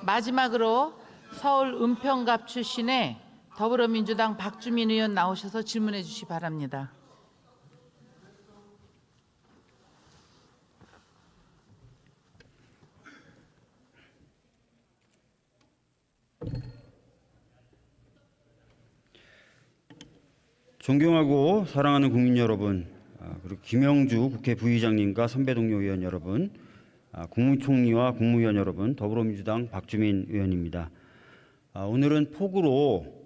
마지막으로 서울 은평갑 출신의 더불어민주당 박주민 의원 나오셔서 질문해 주시기 바랍니다. 존경하고 사랑하는 국민 여러분, 그리고 김영주 국회 부의장님과 선배 동료 의원 여러분, 국무총리와 국무위원 여러분, 더불어민주당 박주민 의원입니다. 오늘은 폭우로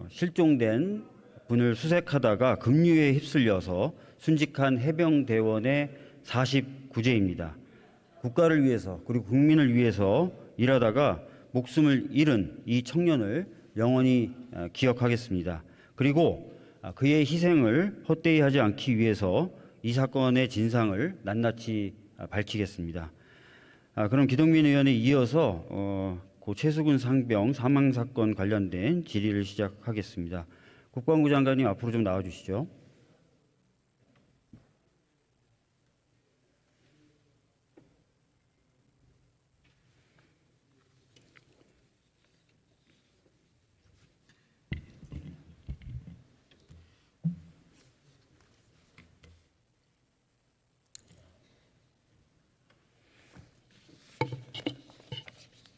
실종된 분을 수색하다가 급류에 휩쓸려서 순직한 해병대원의 49제입니다. 국가를 위해서 그리고 국민을 위해서 일하다가 목숨을 잃은 이 청년을 영원히 기억하겠습니다. 그리고 그의 희생을 헛되이 하지 않기 위해서 이 사건의 진상을 낱낱이 밝히겠습니다. 그럼 기동민 의원에 이어서 고 최수근 상병 사망 사건 관련된 질의를 시작하겠습니다. 국방부 장관님 앞으로 좀 나와 주시죠.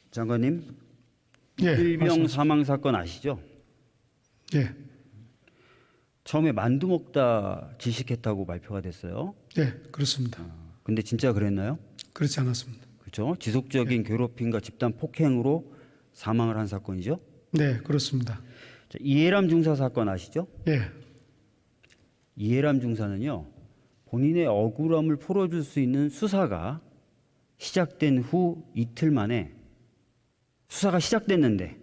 장관님, 예, 일병 맞습니다. 사망 사건 아시죠? 예, 처음에 만두 먹다 질식했다고 발표가 됐어요. 예, 그렇습니다. 근데 진짜 그랬나요? 그렇지 않았습니다. 그렇죠? 지속적인 괴롭힘과 집단 폭행으로 사망을 한 사건이죠. 네, 그렇습니다. 자, 이해람 중사 사건 아시죠? 예, 이해람 중사는요, 본인의 억울함을 풀어줄 수 있는 수사가 시작된 후 이틀 만에 수사가 시작됐는데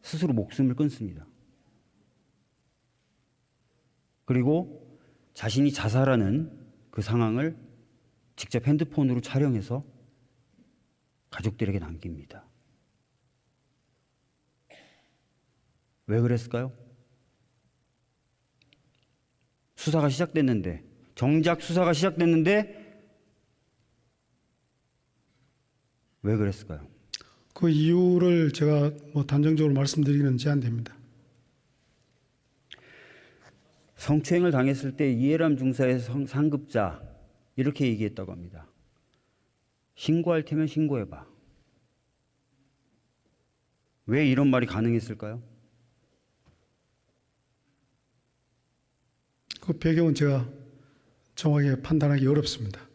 스스로 목숨을 끊습니다. 그리고 자신이 자살하는 그 상황을 직접 핸드폰으로 촬영해서 가족들에게 남깁니다. 왜 그랬을까요? 수사가 시작됐는데, 정작 수사가 시작됐는데 왜 그랬을까요? 그 이유를 제가 단정적으로 말씀드리기는 제한됩니다. 성추행을 당했을 때 이해람 중사의 상급자 이렇게 얘기했다고 합니다. 신고할 테면 신고해봐. 왜 이런 말이 가능했을까요? 그 배경은 제가 정확하게 판단하기 어렵습니다.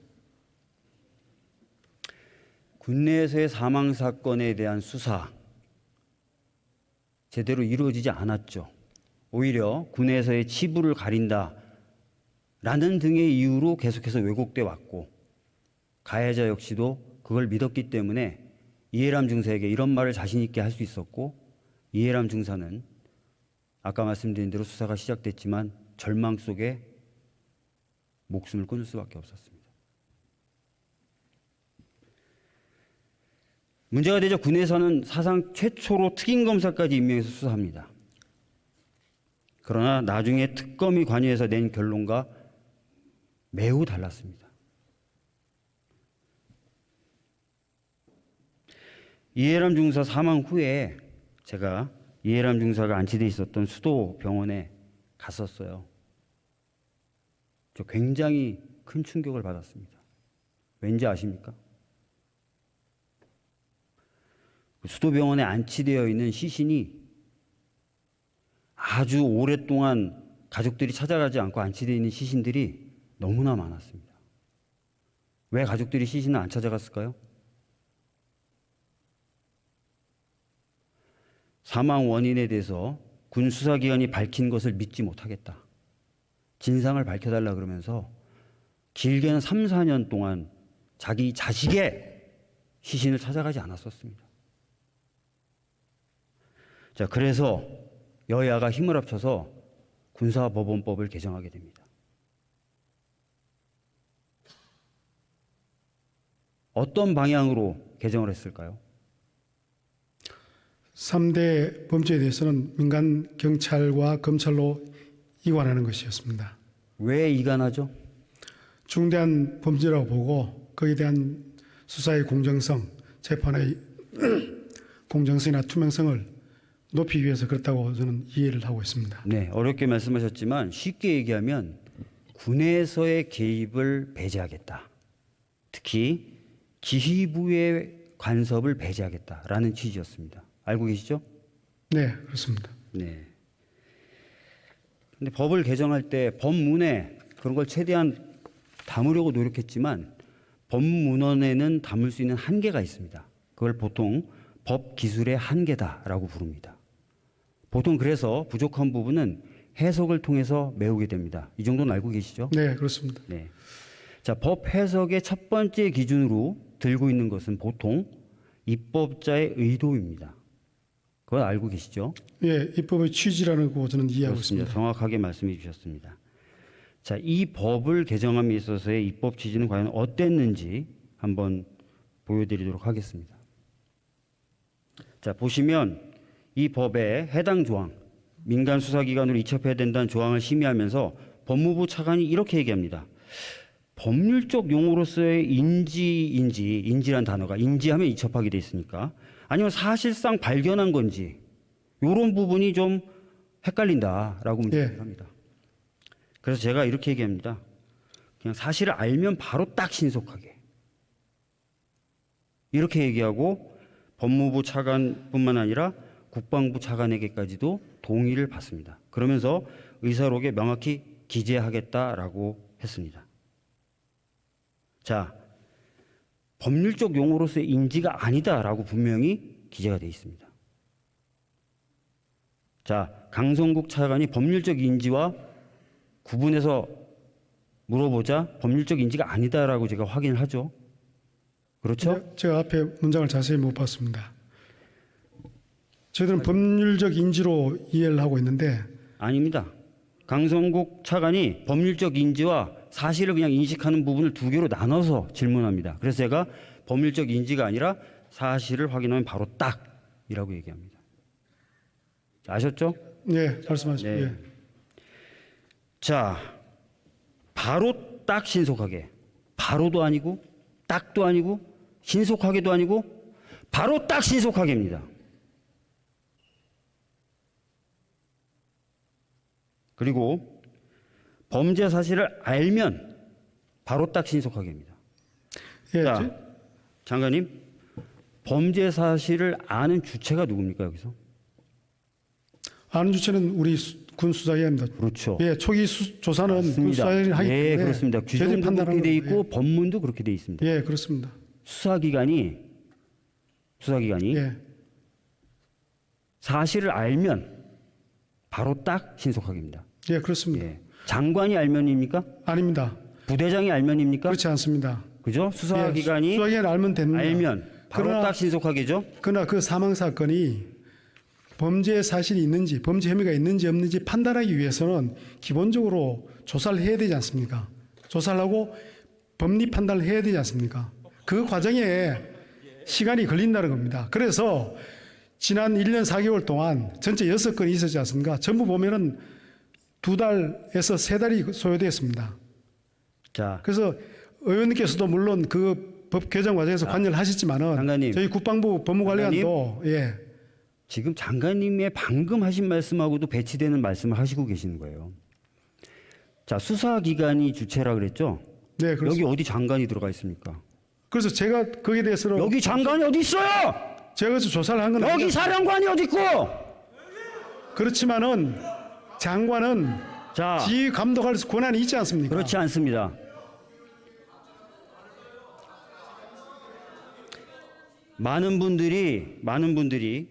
군내에서의 사망 사건에 대한 수사 제대로 이루어지지 않았죠. 오히려 군에서의 치부를 가린다라는 등의 이유로 계속해서 왜곡돼 왔고, 가해자 역시도 그걸 믿었기 때문에 이해람 중사에게 이런 말을 자신 있게 할 수 있었고, 이해람 중사는 아까 말씀드린 대로 수사가 시작됐지만 절망 속에 목숨을 끊을 수밖에 없었습니다. 문제가 되자 군에서는 사상 최초로 특임검사까지 임명해서 수사합니다. 그러나 나중에 특검이 관여해서 낸 결론과 매우 달랐습니다. 이해람 중사 사망 후에 제가 이해람 중사가 안치돼 있었던 수도 병원에 갔었어요. 저 굉장히 큰 충격을 받았습니다. 왠지 아십니까? 수도병원에 안치되어 있는 시신이 아주 오랫동안 가족들이 찾아가지 않고 안치되어 있는 시신들이 너무나 많았습니다. 왜 가족들이 시신을 안 찾아갔을까요? 사망 원인에 대해서 군 수사기관이 밝힌 것을 믿지 못하겠다. 진상을 밝혀달라 그러면서 길게는 3, 4년 동안 자기 자식의 시신을 찾아가지 않았었습니다. 자, 그래서 여야가 힘을 합쳐서 군사법원법을 개정하게 됩니다. 어떤 방향으로 개정을 했을까요? 3대 범죄에 대해서는 민간 경찰과 검찰로 이관하는 것이었습니다. 왜 이관하죠? 중대한 범죄라고 보고 거기에 대한 수사의 공정성, 재판의 공정성이나 투명성을 높이기 위해서 그렇다고 저는 이해를 하고 있습니다. 네, 어렵게 말씀하셨지만 쉽게 얘기하면 군에서의 개입을 배제하겠다. 특히 지휘부의 간섭을 배제하겠다라는 취지였습니다. 알고 계시죠? 네, 그렇습니다. 네. 근데 법을 개정할 때 법문에 그런 걸 최대한 담으려고 노력했지만 법문원에는 담을 수 있는 한계가 있습니다. 그걸 보통 법 기술의 한계다라고 부릅니다. 보통 그래서 부족한 부분은 해석을 통해서 메우게 됩니다. 이 정도는 알고 계시죠? 네, 그렇습니다. 네. 자, 법 해석의 첫 번째 기준으로 들고 있는 것은 보통 입법자의 의도입니다. 그걸 알고 계시죠? 예, 입법의 취지라는 거 저는 이해하고 그렇습니다. 있습니다. 정확하게 말씀해 주셨습니다. 자, 이 법을 개정함에 있어서의 입법 취지는 과연 어땠는지 한번 보여드리도록 하겠습니다. 자, 보시면 이 법의 해당 조항, 민간 수사기관으로 이첩해야 된다는 조항을 심의하면서 법무부 차관이 이렇게 얘기합니다. 법률적 용어로서의 인지란 단어가 인지하면 이첩하게 돼 있으니까 아니면 사실상 발견한 건지 이런 부분이 좀 헷갈린다라고 문제를 합니다. 그래서 제가 이렇게 얘기합니다. 그냥 사실을 알면 바로 딱 신속하게 이렇게 얘기하고 법무부 차관뿐만 아니라 국방부 차관에게까지도 동의를 받습니다. 그러면서 의사록에 명확히 기재하겠다라고 했습니다. 자, 법률적 용어로서의 인지가 아니다라고 분명히 기재가 되어 있습니다. 자, 강성국 차관이 법률적 인지와 구분해서 물어보자 법률적 인지가 아니다라고 제가 확인을 하죠. 그렇죠? 네, 제가 앞에 문장을 자세히 못 봤습니다. 저희들은 법률적 인지로 이해를 하고 있는데 아닙니다. 강성국 차관이 법률적 인지와 사실을 그냥 인식하는 부분을 두 개로 나눠서 질문합니다. 그래서 제가 법률적 인지가 아니라 사실을 확인하면 바로 딱이라고 얘기합니다. 아셨죠? 네, 말씀하십시오. 네. 예. 자, 바로 딱 신속하게. 바로도 아니고 딱도 아니고 신속하게도 아니고 바로 딱 신속하게입니다. 그리고 범죄 사실을 알면 바로 딱 신속하게입니다. 예, 자, 장관님, 범죄 사실을 아는 주체가 누굽니까 여기서? 아는 주체는 우리 군 수사기관입니다. 그렇죠. 예, 초기 조사는 군 수사기관이 하기 때문에 예, 그렇습니다. 규정도 그렇게 판단하는 돼 있고 거예요. 법문도 그렇게 돼 있습니다. 예, 그렇습니다. 수사기관이 예, 사실을 알면 바로 딱 신속하게입니다. 예, 그렇습니다. 예. 장관이 알면입니까? 아닙니다. 부대장이 알면입니까? 그렇지 않습니다. 그죠? 수사기관이 예, 수사기관 알면 됩니다. 알면 바로 그러나- 딱 신속하게죠. 그러나 그 사망 사건이 범죄 사실이 있는지, 범죄 혐의가 있는지 없는지 판단하기 위해서는 기본적으로 조사를 해야 되지 않습니까? 조사를 하고 법리 판단을 해야 되지 않습니까? 그 과정에 시간이 걸린다는 겁니다. 그래서 지난 1년 4개월 동안 전체 6건이 있었지 않습니까? 전부 보면은 2달에서 3달이 소요되었습니다. 자, 그래서 의원님께서도 물론 그 법 개정 과정에서 관여를 하셨지만은 장관님. 저희 국방부 법무관리관도 예. 지금 장관님의 방금 하신 말씀하고도 배치되는 말씀을 하시고 계시는 거예요. 자, 수사기관이 주체라 그랬죠? 네, 그렇습니다. 여기 어디 장관이 들어가 있습니까? 그래서 제가 거기에 대해서는 여기 장관이 어디 있어요? 제가 그래서 조사를 한 건 여기 아니죠. 사령관이 어디 있고? 그렇지만은 장관은 자, 지휘 감독할 권한이 있지 않습니까? 그렇지 않습니다. 많은 분들이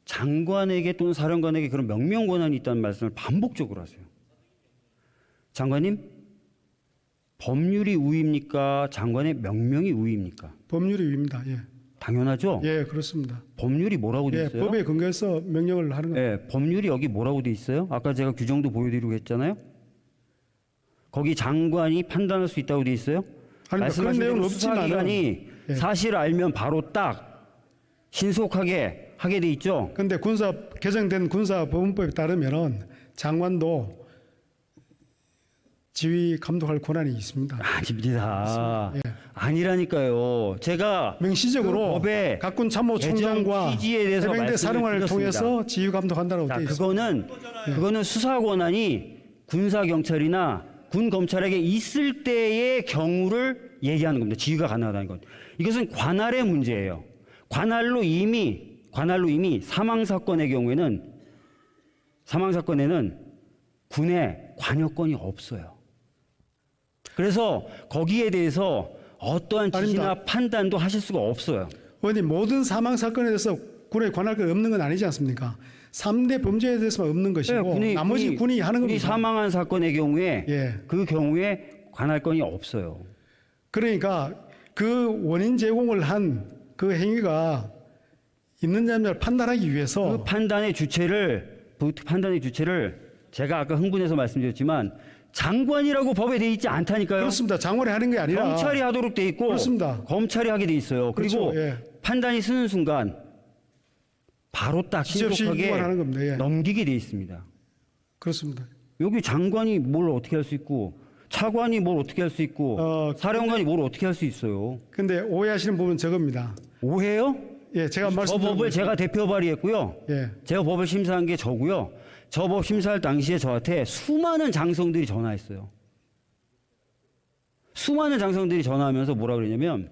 장관에게 또는 사령관에게 그런 명령 권한이 있다는 말씀을 반복적으로 하세요. 장관님, 법률이 우위입니까? 장관의 명령이 우위입니까? 법률이 위입니다. 예. 당연하죠. 예, 그렇습니다. 법률이 뭐라고 돼 예, 있어요? 법에 근거해서 명령을 하는 겁니다. 예, 법률이 여기 뭐라고 돼 있어요? 아까 제가 규정도 보여드리고 했잖아요. 거기 장관이 판단할 수 있다고 돼 있어요. 아니, 그런 말씀하신 내용은 대로 없지만은 수사기관이 예. 사실을 알면 바로 딱 신속하게 하게 돼 있죠. 근데 개정된 군사법원법에 따르면은 장관도 지휘 감독할 권한이 있습니다. 아닙니다. 예. 아니라니까요. 제가 명시적으로 그 법의 각군 참모총장과 개정 취지에 대해서 해병대 말씀을 사령관을 드렸습니다. 통해서 지휘 감독한다고 자, 되어 있습니다. 그거는 수사 권한이 군사 경찰이나 군 검찰에게 있을 때의 경우를 얘기하는 겁니다. 지휘가 가능하다는 것. 이것은 관할의 문제예요. 관할로 이미 사망 사건의 경우에는 군의 관여권이 없어요. 그래서 거기에 대해서 어떠한 지시나 아닙니다. 판단도 하실 수가 없어요. 의원님, 모든 사망 사건에 대해서 군의 관할권이 없는 건 아니지 않습니까? 3대 범죄에 대해서만 없는 것이고 나머지 군이 하는 군이 겁니다. 사망한 사건의 경우에 예. 그 경우에 관할권이 없어요. 그러니까 그 원인 제공을 한 그 행위가 있는지 없는지를 판단하기 위해서 그 판단의 주체를 제가 아까 흥분해서 말씀드렸지만 장관이라고 법에 돼 있지 않다니까요. 그렇습니다. 장관이 하는 게 아니라 경찰이 하도록 돼 있고 그렇습니다. 검찰이 하게 돼 있어요. 그리고 그렇죠. 예. 판단이 쓰는 순간 바로 딱 지시없이 신속하게 위반하는 겁니다. 예. 넘기게 돼 있습니다. 그렇습니다. 여기 장관이 뭘 어떻게 할 수 있고 차관이 뭘 어떻게 할 수 있고 사령관이 뭘 어떻게 할 수 있어요. 근데 오해하시는 부분은 저겁니다. 오해요? 예, 제가 저 말씀드린 법을 제가 대표 발의했고요. 예. 제가 법을 심사한 게 저고요. 저 법 심사할 당시에 저한테 수많은 장성들이 전화했어요. 수많은 장성들이 전화하면서 뭐라 그러냐면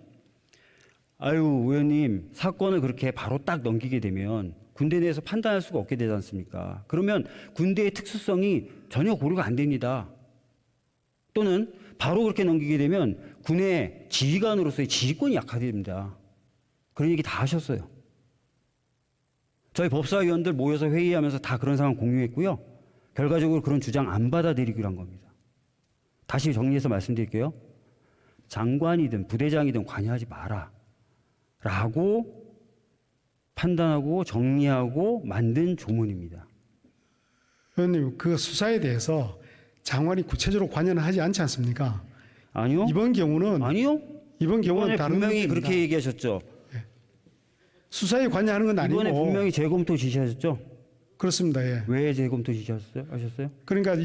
아유 의원님 사건을 그렇게 바로 딱 넘기게 되면 군대 내에서 판단할 수가 없게 되지 않습니까? 그러면 군대의 특수성이 전혀 고려가 안 됩니다. 또는 바로 그렇게 넘기게 되면 군의 지휘관으로서의 지휘권이 약화됩니다. 그런 얘기 다 하셨어요. 저희 법사위원들 모여서 회의하면서 다 그런 상황 공유했고요. 결과적으로 그런 주장 안 받아들이기로 한 겁니다. 다시 정리해서 말씀드릴게요. 장관이든 부대장이든 관여하지 마라. 라고 판단하고 정리하고 만든 조문입니다. 의원님, 그 수사에 대해서 장관이 구체적으로 관여는 하지 않지 않습니까? 아니요? 이번 경우는 아니요? 이번 경우는 이번에 다른 분명히 문제입니다. 그렇게 얘기하셨죠. 수사에 관여하는 건 아니고 이번에 분명히 재검토 지시하셨죠. 그렇습니다. 예. 왜 재검토 지시하셨어요? 그러니까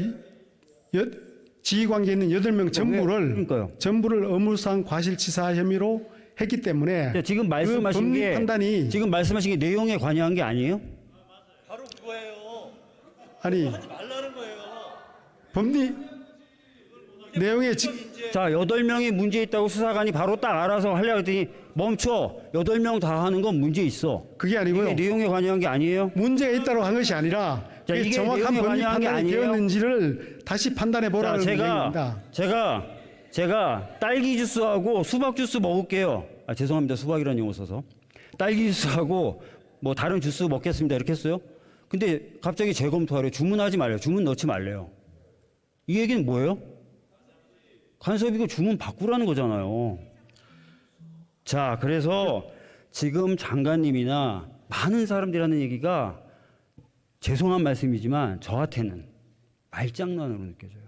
지휘 관계에 있는 8명 그러니까요. 전부를 업무상 과실치사 혐의로 했기 때문에 지금 그 말씀하신 법리 게 판단이 지금 말씀하신 게 내용에 관여한 게 아니에요? 바로 그거예요. 아니 하지 말라는 거예요. 법리 내용에 자, 8명이 문제 있다고 수사관이 바로 딱 알아서 하려고 했더니 멈춰. 8명 다 하는 건 문제 있어. 그게 아니고요. 이게 내용에 관여한 게 아니에요? 문제가 있다고 한 것이 아니라 자, 이게 이게 정확한 내용에 법리 관여한 게 판단이 아니에요? 되었는지를 다시 판단해 자, 보라는 얘기입니다. 제가 딸기 주스하고 수박 주스 먹을게요. 아, 죄송합니다. 수박이라는 용어 써서. 딸기 주스하고 뭐 다른 주스 먹겠습니다. 이렇게 했어요. 근데 갑자기 재검토하래요. 주문하지 말래요. 주문 넣지 말래요. 이 얘기는 뭐예요? 간섭이고 주문 바꾸라는 거잖아요. 자, 그래서 지금 장관님이나 많은 사람들이 하는 얘기가 죄송한 말씀이지만 저한테는 말장난으로 느껴져요.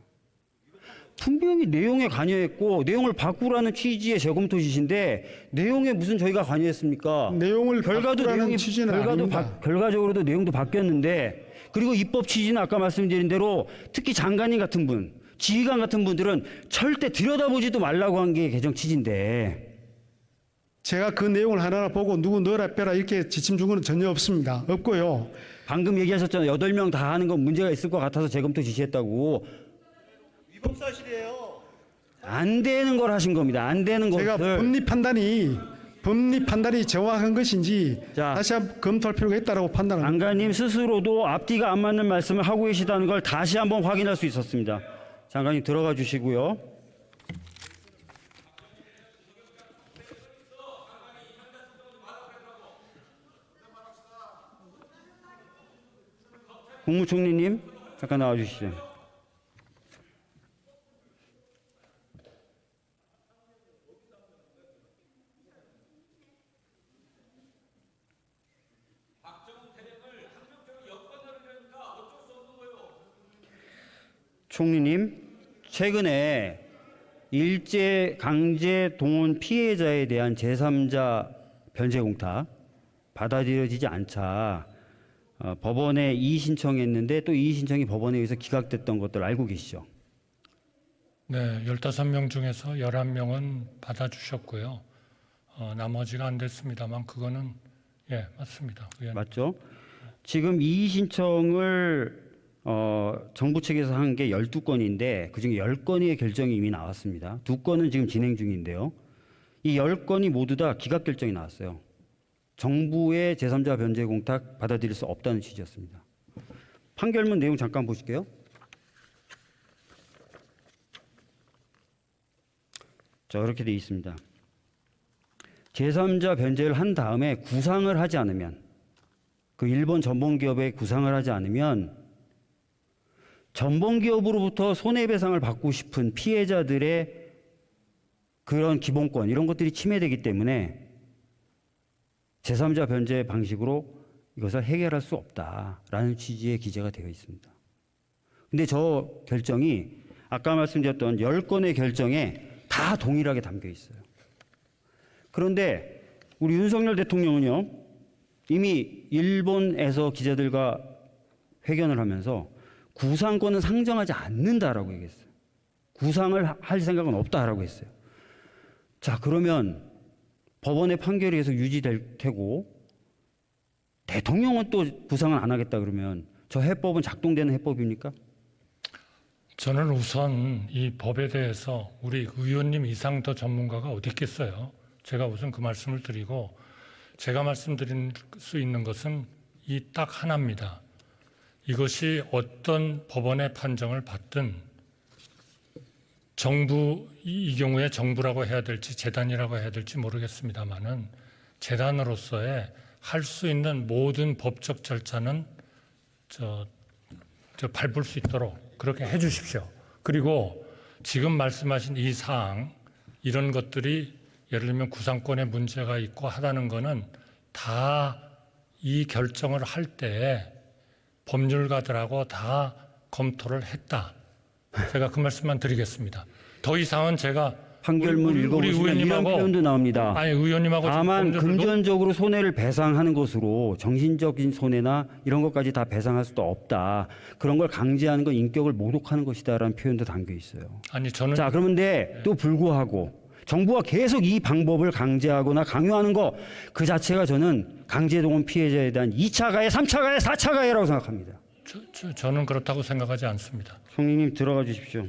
분명히 내용에 관여했고 내용을 바꾸라는 취지의 재검토 지시인데 내용에 무슨 저희가 관여했습니까? 내용을 바꾸라는 취지는 아닙니다. 결과적으로도 내용도 바뀌었는데 그리고 입법 취지는 아까 말씀드린 대로 특히 장관님 같은 분, 지휘관 같은 분들은 절대 들여다보지도 말라고 한 게 개정 취지인데 제가 그 내용을 하나하나 보고 누구 넣어라 빼라 이렇게 지침 준 건 전혀 없습니다. 없고요. 방금 얘기하셨잖아요. 8명 다 하는 건 문제가 있을 것 같아서 재검토 지시했다고. 위법 사실이에요. 안 되는 걸 하신 겁니다. 안 되는 제가 것을. 법리 판단이 정확한 것인지 자, 다시 한번 검토할 필요가 있다고 판단합니다. 장관님 스스로도 앞뒤가 안 맞는 말씀을 하고 계시다는 걸 다시 한번 확인할 수 있었습니다. 장관님 들어가 주시고요. 국무총리님 잠깐 나와 주시죠. 총리님, 최근에 일제 강제 동원 피해자에 대한 제3자 변제 공탁 받아들여지지 않자 법원에 이의 신청했는데 또 이의 신청이 법원에 의해서 기각됐던 것들 알고 계시죠? 네, 15명 중에서 11명은 받아주셨고요. 나머지가 안 됐습니다만 그거는 예, 맞습니다. 의원님. 맞죠? 지금 이의 신청을 정부 측에서 한 게 12건인데 그중에 10건의 결정이 이미 나왔습니다. 2건은 지금 진행 중인데요. 이 10건이 모두 다 기각 결정이 나왔어요. 정부의 제3자 변제 공탁 받아들일 수 없다는 취지였습니다. 판결문 내용 잠깐 보실게요. 자, 이렇게 돼 있습니다. 제3자 변제를 한 다음에 구상을 하지 않으면, 그 일본 전범기업에 구상을 하지 않으면 전범기업으로부터 손해배상을 받고 싶은 피해자들의 그런 기본권 이런 것들이 침해되기 때문에 제3자 변제 방식으로 이것을 해결할 수 없다라는 취지의 기재가 되어 있습니다. 근데 저 결정이 아까 말씀드렸던 10건의 결정에 다 동일하게 담겨 있어요. 그런데 우리 윤석열 대통령은요, 이미 일본에서 기자들과 회견을 하면서 구상권은 상정하지 않는다라고 얘기했어요. 구상을 할 생각은 없다라고 했어요. 자, 그러면 법원의 판결에 의해서 유지될 테고 대통령은 또 구상을 안 하겠다 그러면 저 해법은 작동되는 해법입니까? 저는 우선 이 법에 대해서 우리 의원님 이상 더 전문가가 어디 있겠어요. 제가 우선 그 말씀을 드리고 제가 말씀드릴 수 있는 것은 이 딱 하나입니다. 이것이 어떤 법원의 판정을 받든 정부, 이 경우에 정부라고 해야 될지 재단이라고 해야 될지 모르겠습니다만은 재단으로서의 할 수 있는 모든 법적 절차는 밟을 수 있도록 그렇게 해 주십시오. 그리고 지금 말씀하신 이 사항, 이런 것들이 예를 들면 구상권에 문제가 있고 하다는 거는 다 이 결정을 할 때 법률가들하고 다 검토를 했다. 제가 그 말씀만 드리겠습니다. 더 이상은 제가 판결문 읽어보시면 이런 표현도 나옵니다. 아니 의원님하고 다만 금전적으로 손해를 배상하는 것으로 정신적인 손해나 이런 것까지 다 배상할 수도 없다. 그런 걸 강제하는 건 인격을 모독하는 것이다라는 표현도 담겨 있어요. 아니 저는 자, 그런데 또 불구하고 정부가 계속 이 방법을 강제하거나 강요하는 거 그 자체가 저는 강제동원 피해자에 대한 2차 가해, 3차 가해, 4차 가해라고 생각합니다. 저는 그렇다고 생각하지 않습니다. 성님님 들어가 주십시오.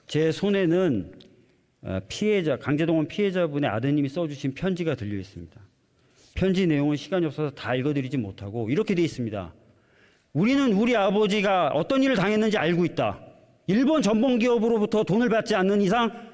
제 손에는 피해자, 강제동원 피해자분의 아드님이 써주신 편지가 들려 있습니다. 편지 내용은 시간이 없어서 다 읽어드리지 못하고 이렇게 돼 있습니다. 우리는 우리 아버지가 어떤 일을 당했는지 알고 있다. 일본 전범기업으로부터 돈을 받지 않는 이상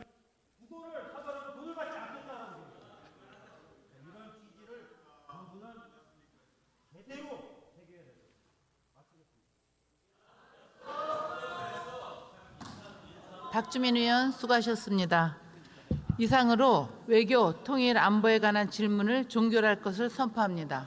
박주민 의원 수고하셨습니다. 이상으로 외교, 통일, 안보에 관한 질문을 종결할 것을 선포합니다.